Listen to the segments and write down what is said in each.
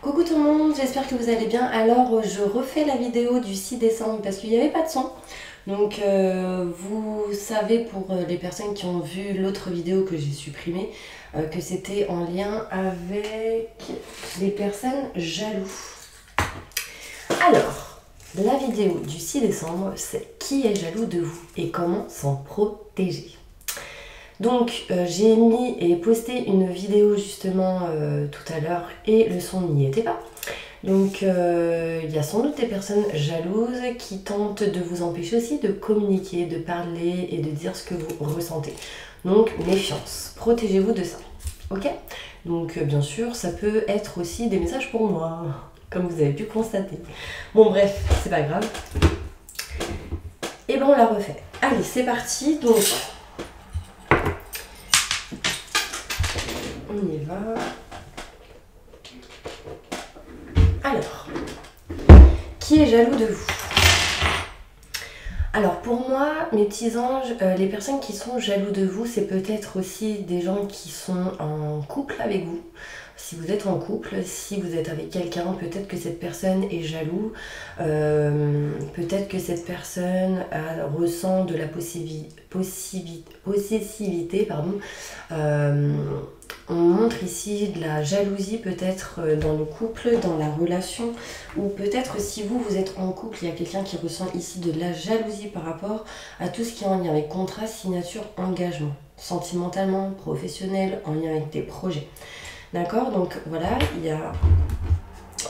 Coucou tout le monde, j'espère que vous allez bien. Alors je refais la vidéo du 6 décembre parce qu'il n'y avait pas de son. Donc vous savez pour les personnes qui ont vu l'autre vidéo que j'ai supprimée, que c'était en lien avec les personnes jaloux. Alors, la vidéo du 6 décembre, c'est qui est jaloux de vous et comment s'en protéger. Donc j'ai mis et posté une vidéo justement tout à l'heure et le son n'y était pas. Donc il y a sans doute des personnes jalouses qui tentent de vous empêcher aussi de communiquer, de parler et de dire ce que vous ressentez. Donc méfiance, protégez-vous de ça. Ok? Donc bien sûr ça peut être aussi des messages pour moi, comme vous avez pu constater. Bon bref, c'est pas grave. Et ben on la refait. Allez c'est parti. Donc on y va. Alors, qui est jaloux de vous? Alors pour moi, mes petits anges, les personnes qui sont jaloux de vous, c'est peut-être aussi des gens qui sont en couple avec vous. Si vous êtes en couple, si vous êtes avec quelqu'un, peut-être que cette personne est jaloux, peut-être que cette personne ressent de la possessivité, pardon. On montre ici de la jalousie peut-être dans le couple, dans la relation, ou peut-être si vous êtes en couple, il y a quelqu'un qui ressent ici de la jalousie par rapport à tout ce qui est en lien avec contrat, signature, engagement, sentimentalement, professionnel, en lien avec des projets. D'accord? Donc voilà, il y a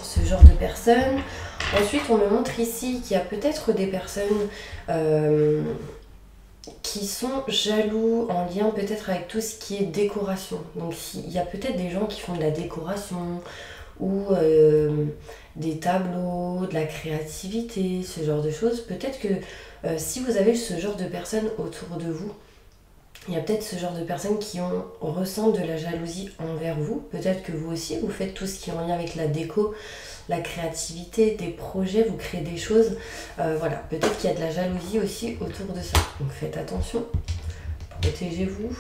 ce genre de personnes. Ensuite, on me montre ici qu'il y a peut-être des personnes qui sont jaloux en lien peut-être avec tout ce qui est décoration. Donc il y a peut-être des gens qui font de la décoration ou des tableaux, de la créativité, ce genre de choses. Peut-être que si vous avez ce genre de personnes autour de vous, il y a peut-être ce genre de personnes qui ressentent de la jalousie envers vous. Peut-être que vous aussi, vous faites tout ce qui est en lien avec la déco, la créativité, des projets, vous créez des choses. Voilà, peut-être qu'il y a de la jalousie aussi autour de ça. Donc faites attention, protégez-vous.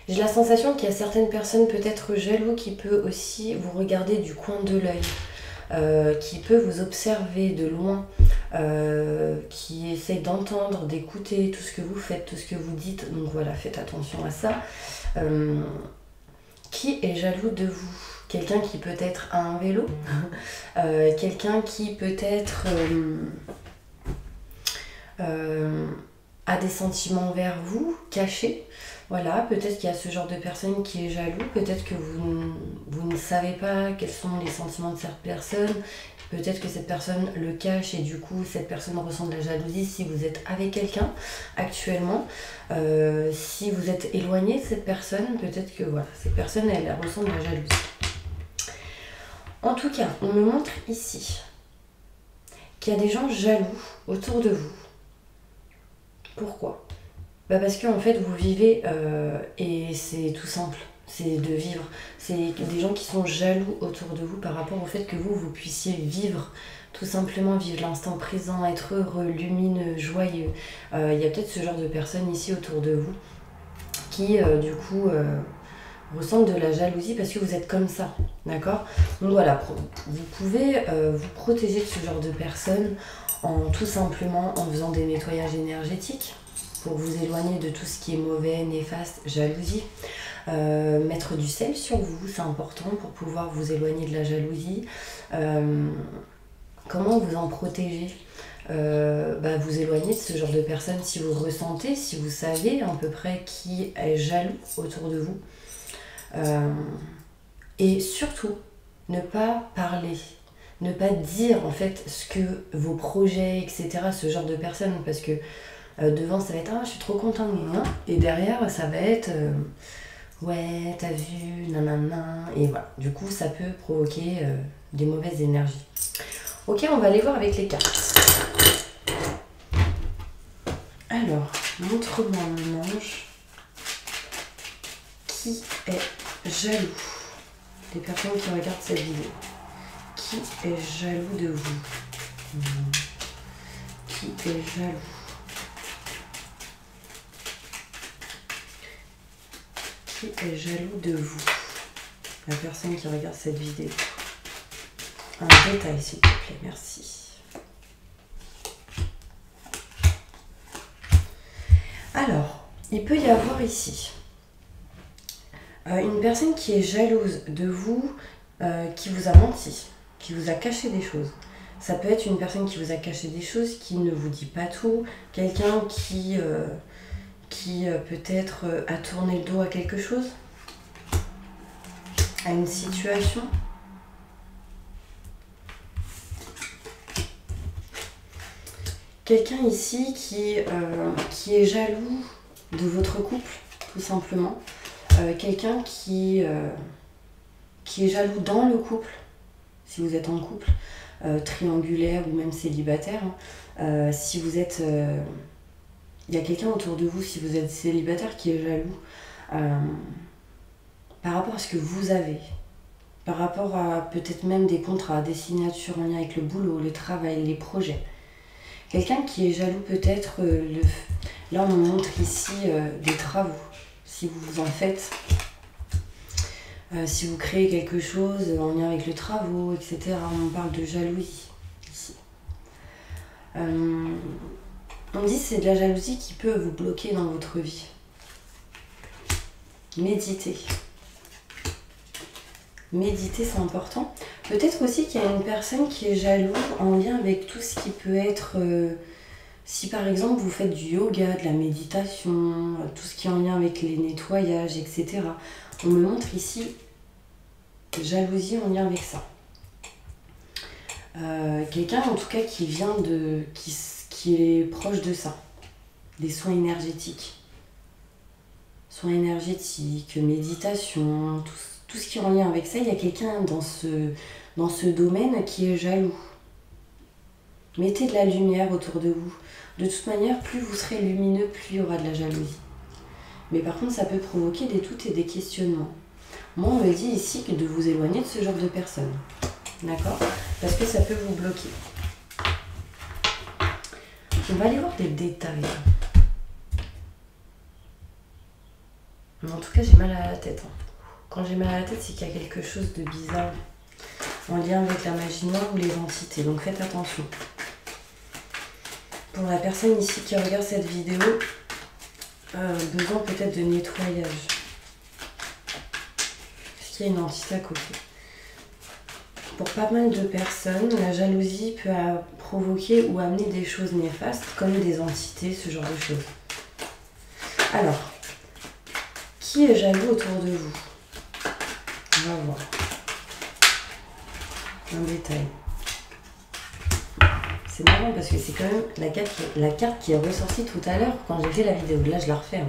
J'ai la sensation qu'il y a certaines personnes peut-être jaloux qui peuvent aussi vous regarder du coin de l'œil, qui peut vous observer de loin, qui essaie d'entendre, d'écouter tout ce que vous faites, tout ce que vous dites. Donc voilà, faites attention à ça. Qui est jaloux de vous? Quelqu'un qui peut-être a un vélo, quelqu'un qui peut-être a des sentiments envers vous, cachés. Voilà, peut-être qu'il y a ce genre de personne qui est jaloux, peut-être que vous ne savez pas quels sont les sentiments de cette personne, peut-être que cette personne le cache et du coup cette personne ressent de la jalousie si vous êtes avec quelqu'un actuellement. Si vous êtes éloigné de cette personne, peut-être que voilà, cette personne elle ressent de la jalousie. En tout cas, on me montre ici qu'il y a des gens jaloux autour de vous. Pourquoi? Parce qu'en fait, vous vivez, et c'est tout simple, c'est de vivre. C'est des gens qui sont jaloux autour de vous par rapport au fait que vous puissiez vivre, tout simplement vivre l'instant présent, être heureux, lumineux, joyeux. Il y a peut-être ce genre de personnes ici autour de vous qui, du coup... ressentent de la jalousie parce que vous êtes comme ça, d'accord? Donc voilà, vous pouvez vous protéger de ce genre de personnes tout simplement en faisant des nettoyages énergétiques pour vous éloigner de tout ce qui est mauvais, néfaste, jalousie. Mettre du sel sur vous, c'est important pour pouvoir vous éloigner de la jalousie. Comment vous en protéger? Vous éloigner de ce genre de personnes si vous ressentez, si vous savez à peu près qui est jaloux autour de vous. Et surtout, ne pas parler, ne pas dire en fait ce que vos projets, etc., ce genre de personnes, parce que devant ça va être ah je suis trop contente de moi, et derrière ça va être ouais t'as vu, nanana, et voilà, du coup ça peut provoquer des mauvaises énergies. Ok, on va aller voir avec les cartes. Alors, montre-moi mon ange. Qui est jaloux? Les personnes qui regardent cette vidéo. Qui est jaloux de vous? Qui est jaloux? Qui est jaloux de vous? la personne qui regarde cette vidéo. Un détail, s'il te plaît, merci. Alors, il peut y avoir ici une personne qui est jalouse de vous, qui vous a menti, qui vous a caché des choses. Ça peut être une personne qui vous a caché des choses, qui ne vous dit pas tout, quelqu'un qui peut-être a tourné le dos à quelque chose, à une situation. Quelqu'un ici qui est jaloux de votre couple, tout simplement. Quelqu'un qui est jaloux dans le couple, si vous êtes en couple, triangulaire ou même célibataire. Si vous êtes... il y a quelqu'un autour de vous, si vous êtes célibataire, qui est jaloux par rapport à ce que vous avez, par rapport à peut-être même des contrats, des signatures en lien avec le boulot, le travail, les projets. Quelqu'un qui est jaloux peut-être, là on montre ici des travaux, si vous en faites, si vous créez quelque chose en lien avec le travaux, etc. On parle de jalousie ici. On dit que c'est de la jalousie qui peut vous bloquer dans votre vie. Méditez. Méditer, c'est important. Peut-être aussi qu'il y a une personne qui est jalouse en lien avec tout ce qui peut être... si par exemple vous faites du yoga, de la méditation, tout ce qui est en lien avec les nettoyages, etc. On me montre ici jalousie en lien avec ça. Quelqu'un en tout cas qui vient de... qui est proche de ça. Des soins énergétiques. Soins énergétiques, méditation, tout ce qui est en lien avec ça. Il y a quelqu'un dans ce domaine qui est jaloux. Mettez de la lumière autour de vous. De toute manière, plus vous serez lumineux, plus il y aura de la jalousie. Mais par contre, ça peut provoquer des doutes et des questionnements. Moi, on me dit ici que de vous éloigner de ce genre de personnes. D'accord? Parce que ça peut vous bloquer. On va aller voir des détails. Mais en tout cas, j'ai mal à la tête. Quand j'ai mal à la tête, c'est qu'il y a quelque chose de bizarre en lien avec la magie noire ou les entités. Donc faites attention. Pour la personne ici qui regarde cette vidéo, besoin peut-être de nettoyage. Est-ce qu'il y a une entité à côté? Pour pas mal de personnes, la jalousie peut provoquer ou amener des choses néfastes, comme des entités, ce genre de choses. Alors, qui est jaloux autour de vous? On va voir. Un détail. C'est marrant parce que c'est quand même la carte qui est ressortie tout à l'heure quand j'ai fait la vidéo. Là, je la refais.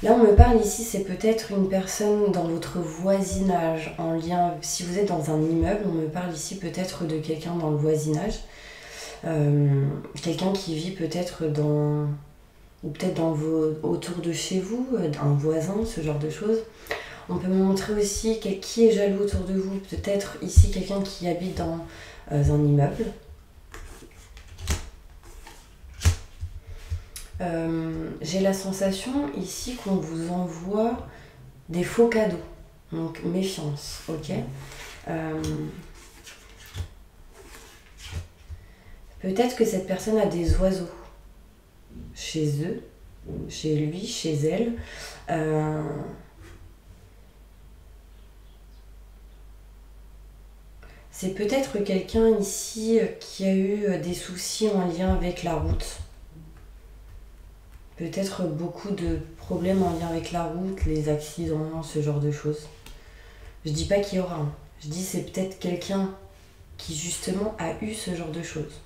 Là, on me parle ici, c'est peut-être une personne dans votre voisinage, en lien... Si vous êtes dans un immeuble, on me parle ici peut-être de quelqu'un dans le voisinage. Quelqu'un qui vit peut-être dans... ou peut-être autour de chez vous, un voisin, ce genre de choses. On peut me montrer aussi qui est jaloux autour de vous. Peut-être ici quelqu'un qui habite dans un immeuble. J'ai la sensation ici qu'on vous envoie des faux cadeaux. Donc méfiance, ok. Peut-être que cette personne a des oiseaux chez eux, chez lui, chez elle. C'est peut-être quelqu'un ici qui a eu des soucis en lien avec la route. Peut-être beaucoup de problèmes en lien avec la route, les accidents, ce genre de choses. Je dis pas qu'il y aura. Je dis c'est peut-être quelqu'un qui justement a eu ce genre de choses.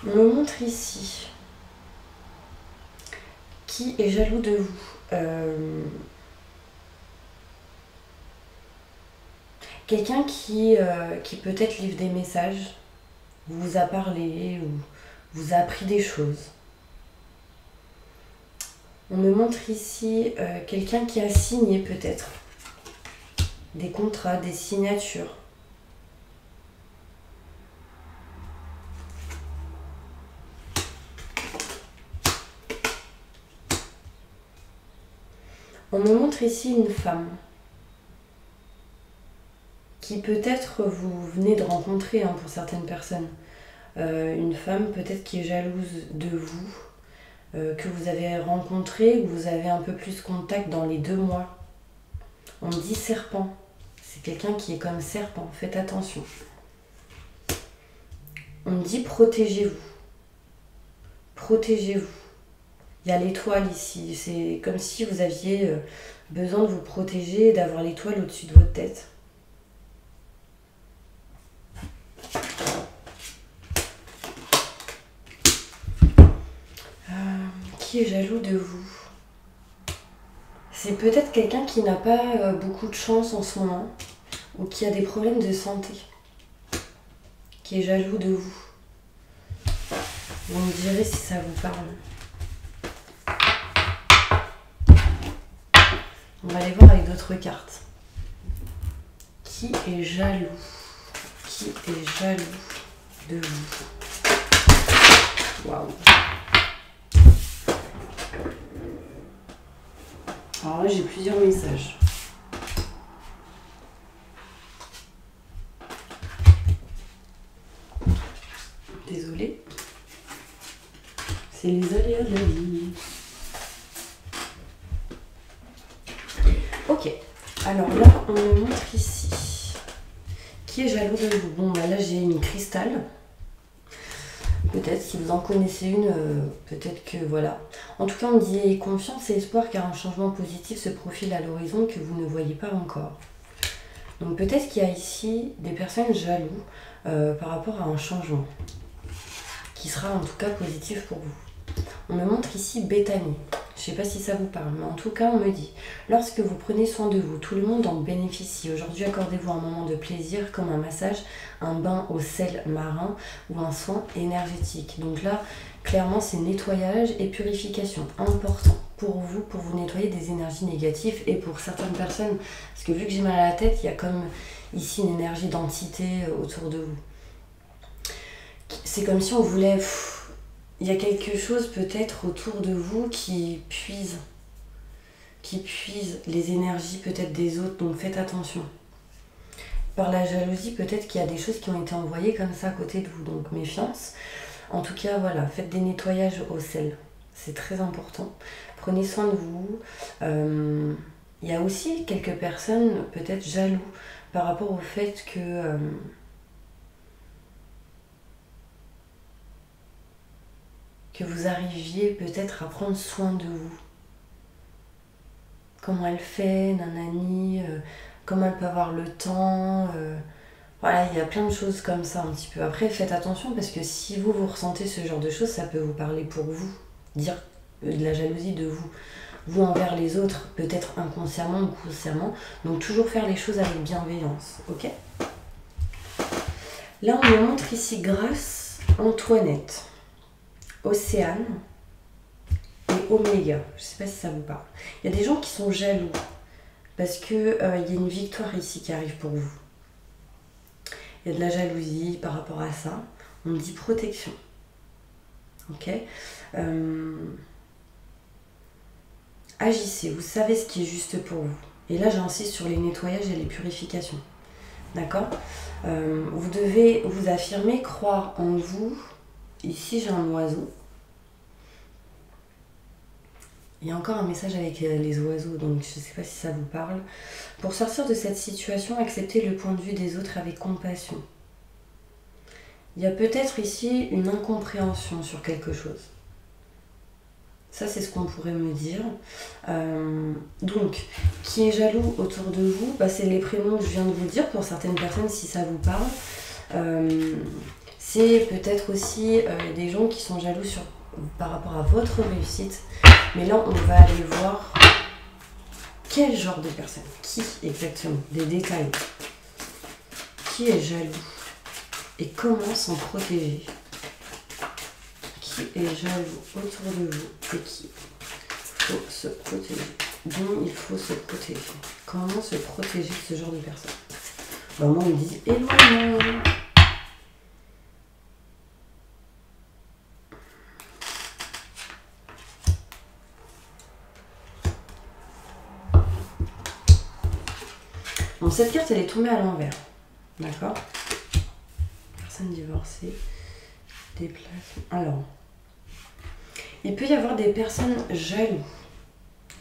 On me montre ici qui est jaloux de vous. Quelqu'un qui peut-être livre des messages, vous a parlé ou vous a appris des choses. On me montre ici quelqu'un qui a signé peut-être des contrats, des signatures. On me montre ici une femme qui peut-être vous venez de rencontrer pour certaines personnes. Une femme peut-être qui est jalouse de vous, que vous avez rencontré, ou vous avez un peu plus contact dans les 2 mois. On me dit serpent. C'est quelqu'un qui est comme serpent, faites attention. On me dit protégez-vous. Protégez-vous. Il y a l'étoile ici. C'est comme si vous aviez besoin de vous protéger et d'avoir l'étoile au-dessus de votre tête. Qui est jaloux de vous? C'est peut-être quelqu'un qui n'a pas beaucoup de chance en ce moment ou qui a des problèmes de santé. Qui est jaloux de vous. Vous me direz si ça vous parle. On va aller voir avec d'autres cartes. Qui est jaloux? Qui est jaloux de vous? Waouh! Alors là, j'ai plusieurs messages. Désolée. C'est les aléas de la vie. Ok. Alors là, on me montre ici. Qui est jaloux de vous? Bon, bah là, j'ai une cristal. Peut-être, si vous en connaissez une, peut-être que voilà. En tout cas, on me dit confiance et espoir car un changement positif se profile à l'horizon que vous ne voyez pas encore. Donc peut-être qu'il y a ici des personnes jalouses par rapport à un changement qui sera en tout cas positif pour vous. On me montre ici Béthanie. Je ne sais pas si ça vous parle, mais en tout cas, on me dit lorsque vous prenez soin de vous, tout le monde en bénéficie. Aujourd'hui, accordez-vous un moment de plaisir comme un massage, un bain au sel marin ou un soin énergétique. Donc là, clairement, c'est nettoyage et purification important pour vous nettoyer des énergies négatives et pour certaines personnes. Parce que vu que j'ai mal à la tête, il y a comme ici une énergie d'entité autour de vous. C'est comme si on voulait... Il y a quelque chose peut-être autour de vous qui puise les énergies peut-être des autres, donc faites attention. Par la jalousie, peut-être qu'il y a des choses qui ont été envoyées comme ça à côté de vous, donc méfiance. En tout cas, voilà, faites des nettoyages au sel, c'est très important. Prenez soin de vous. Il y a aussi quelques personnes peut-être jaloux par rapport au fait que vous arriviez peut-être à prendre soin de vous. Comment elle fait, nanani, comment elle peut avoir le temps. Voilà, il y a plein de choses comme ça un petit peu. Après, faites attention parce que si vous ressentez ce genre de choses, ça peut vous parler pour vous. Dire de la jalousie de vous. Vous envers les autres, peut-être inconsciemment ou consciemment. Donc toujours faire les choses avec bienveillance, ok? Là, on me montre ici Grâce, Antoinette, Océane et Oméga. Je ne sais pas si ça vous parle. Il y a des gens qui sont jaloux parce qu'il y a une victoire ici qui arrive pour vous. Il y a de la jalousie par rapport à ça. On me dit protection. Ok? Agissez, vous savez ce qui est juste pour vous. Et là, j'insiste sur les nettoyages et les purifications. D'accord? Vous devez vous affirmer, croire en vous. Ici, j'ai un oiseau. Il y a encore un message avec les oiseaux, donc je ne sais pas si ça vous parle. Pour sortir de cette situation, acceptez le point de vue des autres avec compassion. Il y a peut-être ici une incompréhension sur quelque chose. Ça, c'est ce qu'on pourrait me dire. Donc, qui est jaloux autour de vous, c'est les prénoms que je viens de vous dire pour certaines personnes si ça vous parle. C'est peut-être aussi des gens qui sont jaloux par rapport à votre réussite. Mais là, on va aller voir quel genre de personne, qui exactement, des détails. Qui est jaloux et comment s'en protéger. Qui est jaloux autour de vous et qui faut se protéger. Dont il faut se protéger. Comment se protéger de ce genre de personne? Moi, on me dit éloignement. Bon, cette carte, elle est tombée à l'envers. D'accord? Personne divorcée. Déplacement. Alors, il peut y avoir des personnes jaloux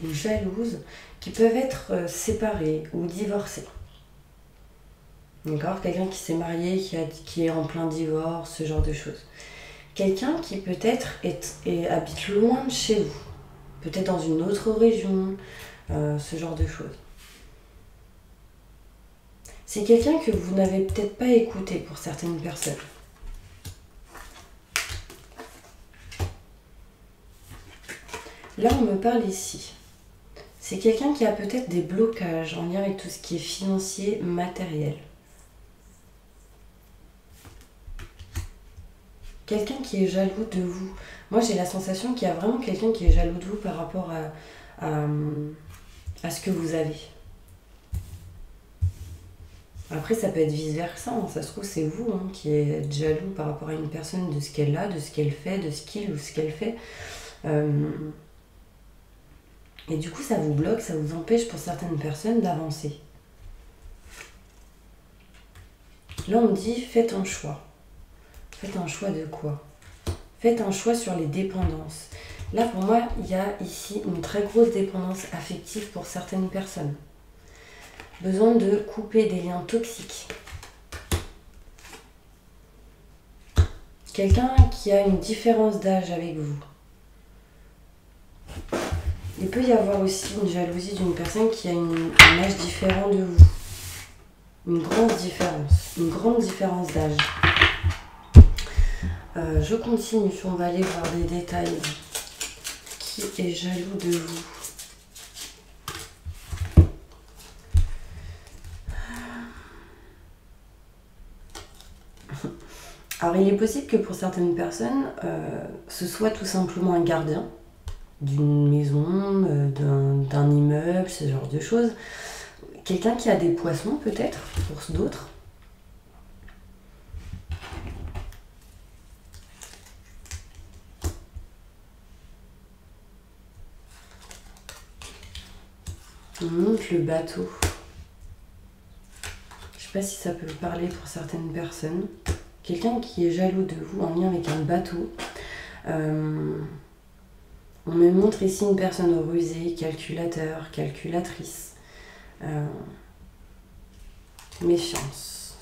ou jalouses qui peuvent être séparées ou divorcées. D'accord? Quelqu'un qui s'est marié, qui est en plein divorce, ce genre de choses. Quelqu'un qui peut-être habite loin de chez vous, peut-être dans une autre région, ce genre de choses. C'est quelqu'un que vous n'avez peut-être pas écouté pour certaines personnes. Là, on me parle ici. C'est quelqu'un qui a peut-être des blocages en lien avec tout ce qui est financier, matériel. Quelqu'un qui est jaloux de vous. Moi, j'ai la sensation qu'il y a vraiment quelqu'un qui est jaloux de vous par rapport à ce que vous avez. Après, ça peut être vice-versa. Hein. Ça se trouve, c'est vous qui êtes jaloux par rapport à une personne de ce qu'elle a, de ce qu'elle fait, de ce qu'il ou ce qu'elle fait. Et du coup, ça vous bloque, ça vous empêche pour certaines personnes d'avancer. Là, on me dit, faites un choix. Faites un choix de quoi? Faites un choix sur les dépendances. Là, pour moi, il y a ici une très grosse dépendance affective pour certaines personnes. Besoin de couper des liens toxiques. Quelqu'un qui a une différence d'âge avec vous. Il peut y avoir aussi une jalousie d'une personne qui a un âge différent de vous. Une grande différence d'âge. Je continue, on va aller voir des détails. Qui est jaloux de vous? Alors il est possible que pour certaines personnes, ce soit tout simplement un gardien d'une maison, d'un immeuble, ce genre de choses. Quelqu'un qui a des poissons peut-être, pour d'autres. On monte le bateau. Je ne sais pas si ça peut vous parler pour certaines personnes. Quelqu'un qui est jaloux de vous en lien avec un bateau. On me montre ici une personne rusée, calculateur, calculatrice. Méfiance.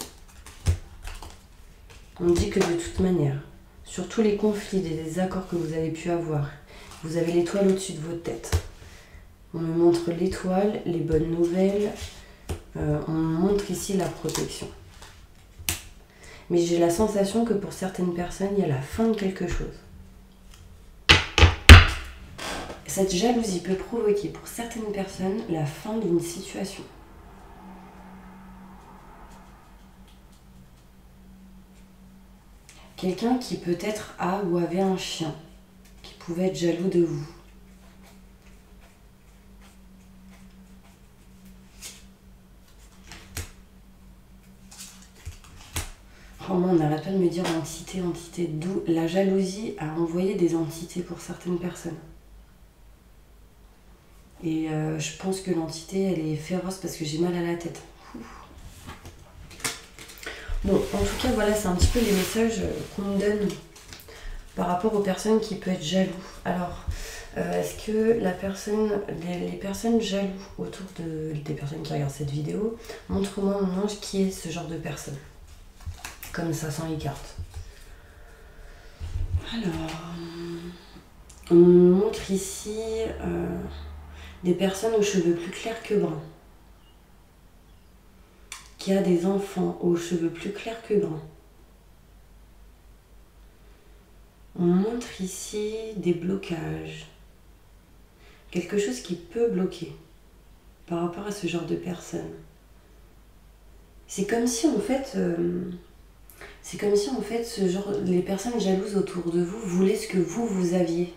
On me dit que de toute manière, sur tous les conflits et les désaccords que vous avez pu avoir, vous avez l'étoile au-dessus de votre tête. On me montre l'étoile, les bonnes nouvelles. On me montre ici la protection. Mais j'ai la sensation que pour certaines personnes, il y a la fin de quelque chose. Cette jalousie peut provoquer pour certaines personnes la fin d'une situation. Quelqu'un qui peut-être a ou avait un chien, qui pouvait être jaloux de vous. Vraiment, on n'arrête pas de me dire entité, entité, d'où la jalousie a envoyé des entités pour certaines personnes. Et je pense que l'entité, elle est féroce parce que j'ai mal à la tête. Bon, en tout cas, voilà, c'est un petit peu les messages qu'on me donne par rapport aux personnes qui peuvent être jaloux. Alors, est-ce que les personnes jaloux autour des personnes qui regardent cette vidéo, montre-moi mon ange qui est ce genre de personne. Comme ça, sans les cartes. Alors, on me montre ici des personnes aux cheveux plus clairs que bruns. Qui a des enfants aux cheveux plus clairs que bruns. On montre ici des blocages. Quelque chose qui peut bloquer par rapport à ce genre de personnes. C'est comme si en fait... les personnes jalouses autour de vous voulaient ce que vous aviez.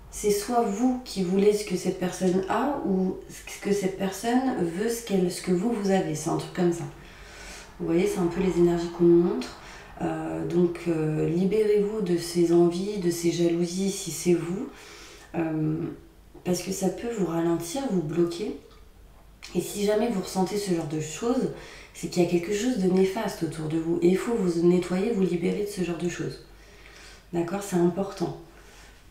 C'est soit vous qui voulez ce que cette personne a ou ce que cette personne veut ce que vous avez. C'est un truc comme ça. Vous voyez, c'est un peu les énergies qu'on nous montre. Donc, libérez-vous de ces envies, de ces jalousies si c'est vous. Parce que ça peut vous ralentir, vous bloquer. Et si jamais vous ressentez ce genre de choses, c'est qu'il y a quelque chose de néfaste autour de vous. Et il faut vous nettoyer, vous libérer de ce genre de choses. D'accord? C'est important.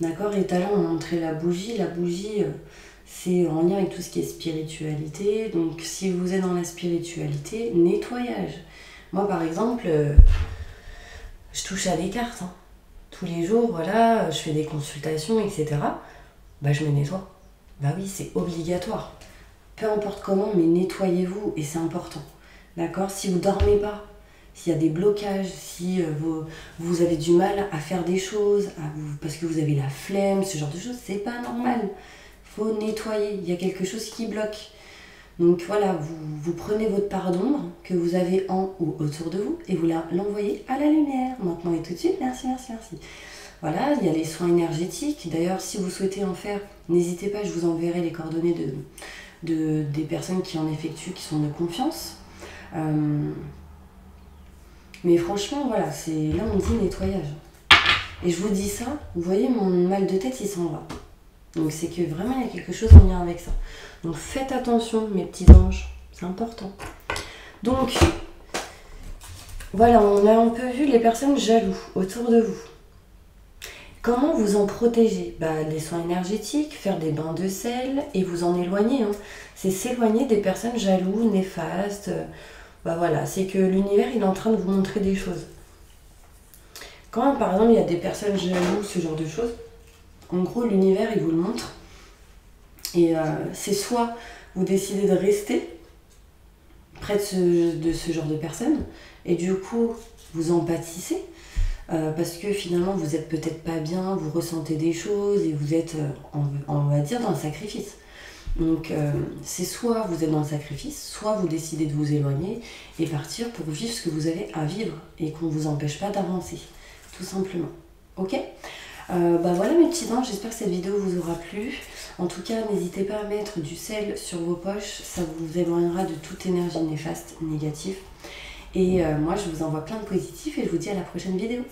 D'accord? Et tout à l'heure, on a montré la bougie. La bougie, c'est en lien avec tout ce qui est spiritualité. Donc, si vous êtes dans la spiritualité, nettoyage. Moi, par exemple, je touche à des cartes. Hein. Tous les jours, voilà, je fais des consultations, etc. Bah, je me nettoie. Bah oui, c'est obligatoire. Peu importe comment, mais nettoyez-vous et c'est important. D'accord? Si vous ne dormez pas, s'il y a des blocages, si vous avez du mal à faire des choses, parce que vous avez la flemme, ce genre de choses, c'est pas normal. Il faut nettoyer. Il y a quelque chose qui bloque. Donc voilà, vous prenez votre part d'ombre que vous avez en ou autour de vous et vous l'envoyez à la lumière. Maintenant et tout de suite, merci, merci, merci. Voilà, il y a les soins énergétiques. D'ailleurs, si vous souhaitez en faire, n'hésitez pas, je vous enverrai les coordonnées des personnes qui en effectuent, qui sont de confiance. Mais franchement, voilà, là on dit nettoyage. Et je vous dis ça, vous voyez, mon mal de tête, il s'en va. Donc c'est que vraiment, il y a quelque chose en lien avec ça. Donc faites attention, mes petits anges, c'est important. Donc, voilà, on a un peu vu les personnes jalouses autour de vous. Comment vous en protéger? Les soins énergétiques, faire des bains de sel et vous en éloigner. Hein. C'est s'éloigner des personnes jalouses, néfastes. Voilà, c'est que l'univers il est en train de vous montrer des choses. Quand par exemple il y a des personnes jalouses, ce genre de choses, en gros l'univers il vous le montre. Et c'est soit vous décidez de rester près de ce genre de personnes et du coup vous en pâtissez. Parce que finalement vous êtes peut-être pas bien, vous ressentez des choses et vous êtes, on va dire, dans le sacrifice. Donc c'est soit vous êtes dans le sacrifice, soit vous décidez de vous éloigner et partir pour vivre ce que vous avez à vivre et qu'on ne vous empêche pas d'avancer, tout simplement. Ok? Voilà mes petits anges, j'espère que cette vidéo vous aura plu. En tout cas, n'hésitez pas à mettre du sel sur vos poches, ça vous éloignera de toute énergie néfaste, négative. Et moi, je vous envoie plein de positifs et je vous dis à la prochaine vidéo.